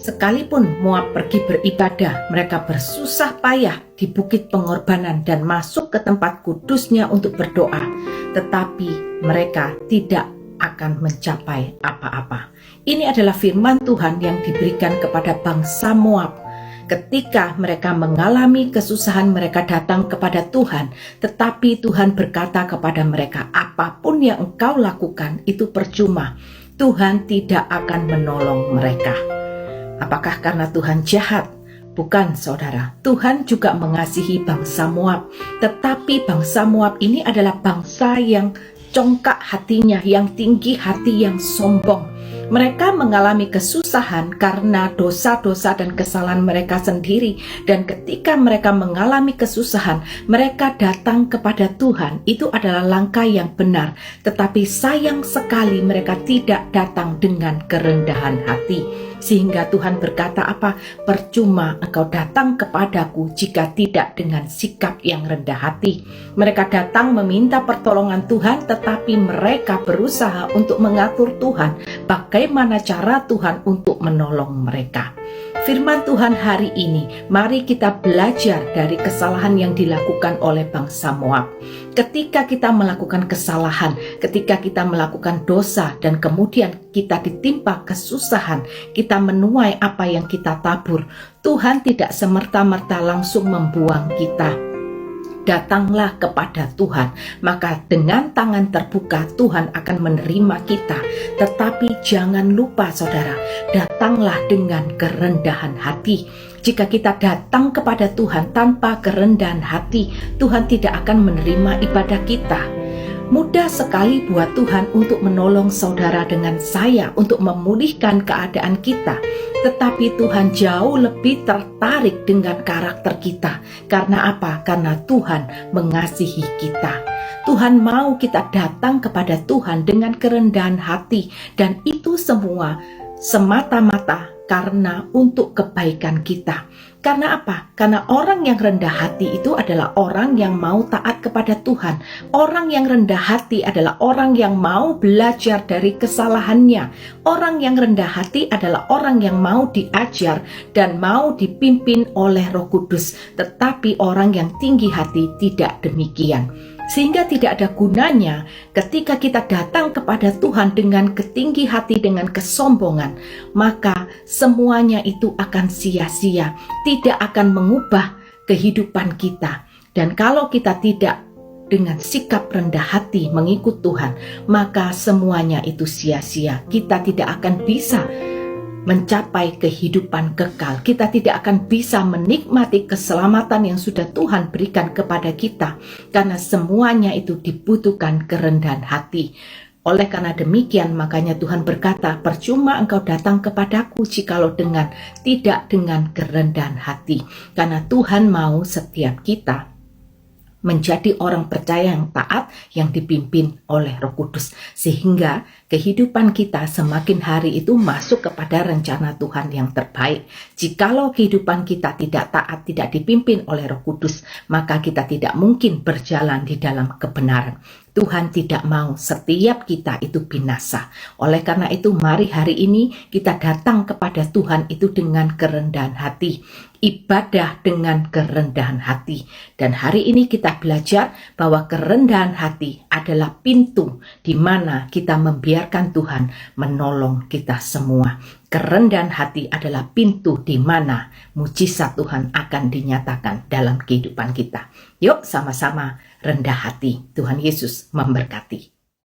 Sekalipun Moab pergi beribadah, mereka bersusah payah di bukit pengorbanan dan masuk ke tempat kudusnya untuk berdoa, tetapi mereka tidak akan mencapai apa-apa. Ini adalah firman Tuhan yang diberikan kepada bangsa Moab. Ketika mereka mengalami kesusahan, mereka datang kepada Tuhan, tetapi Tuhan berkata kepada mereka, apapun yang engkau lakukan itu percuma. Tuhan tidak akan menolong mereka. Apakah karena Tuhan jahat? Bukan, saudara. Tuhan juga mengasihi bangsa Moab, tetapi bangsa Moab ini adalah bangsa yang congkak hatinya, yang tinggi hati, yang sombong. Mereka mengalami kesusahan karena dosa-dosa dan kesalahan mereka sendiri. Dan ketika mereka mengalami kesusahan, mereka datang kepada Tuhan. Itu adalah langkah yang benar. Tetapi sayang sekali mereka tidak datang dengan kerendahan hati. Sehingga Tuhan berkata apa? Percuma engkau datang kepadaku jika tidak dengan sikap yang rendah hati. Mereka datang meminta pertolongan Tuhan, tetapi mereka berusaha untuk mengatur Tuhan. Bagaimana cara Tuhan untuk menolong mereka? Firman Tuhan hari ini, mari kita belajar dari kesalahan yang dilakukan oleh bangsa Moab. Ketika kita melakukan kesalahan, ketika kita melakukan dosa, dan kemudian kita ditimpa kesusahan, kita menuai apa yang kita tabur, Tuhan tidak semerta-merta langsung membuang kita. Datanglah kepada Tuhan, maka dengan tangan terbuka Tuhan akan menerima kita. Tetapi jangan lupa saudara, datanglah dengan kerendahan hati. Jika kita datang kepada Tuhan tanpa kerendahan hati, Tuhan tidak akan menerima ibadah kita. Mudah sekali buat Tuhan untuk menolong saudara dengan saya untuk memulihkan keadaan kita. Tetapi Tuhan jauh lebih tertarik dengan karakter kita. Karena apa? Karena Tuhan mengasihi kita. Tuhan mau kita datang kepada Tuhan dengan kerendahan hati. Dan itu semua semata-mata karena untuk kebaikan kita. Karena apa? Karena orang yang rendah hati itu adalah orang yang mau taat kepada Tuhan. Orang yang rendah hati adalah orang yang mau belajar dari kesalahannya. Orang yang rendah hati adalah orang yang mau diajar dan mau dipimpin oleh Roh Kudus. Tetapi orang yang tinggi hati tidak demikian. Sehingga tidak ada gunanya ketika kita datang kepada Tuhan dengan ketinggi hati, dengan kesombongan, maka semuanya itu akan sia-sia, tidak akan mengubah kehidupan kita. Dan kalau kita tidak dengan sikap rendah hati mengikut Tuhan, maka semuanya itu sia-sia. Kita tidak akan bisa mencapai kehidupan kekal. Kita tidak akan bisa menikmati keselamatan yang sudah Tuhan berikan kepada kita, karena semuanya itu dibutuhkan kerendahan hati. Oleh karena demikian, makanya Tuhan berkata, percuma engkau datang kepadaku jikalau tidak dengan kerendahan hati. Karena Tuhan mau setiap kita menjadi orang percaya yang taat, yang dipimpin oleh Roh Kudus, sehingga kehidupan kita semakin hari itu masuk kepada rencana Tuhan yang terbaik. Jikalau kehidupan kita tidak taat, tidak dipimpin oleh Roh Kudus, maka kita tidak mungkin berjalan di dalam kebenaran. Tuhan tidak mau setiap kita itu binasa. Oleh karena itu, mari hari ini kita datang kepada Tuhan itu dengan kerendahan hati. Ibadah dengan kerendahan hati. Dan hari ini kita belajar bahwa kerendahan hati adalah pintu di mana kita membiarkan Tuhan menolong kita semua. Kerendahan hati adalah pintu di mana mujizat Tuhan akan dinyatakan dalam kehidupan kita. Yuk sama-sama rendah hati. Tuhan Yesus memberkati.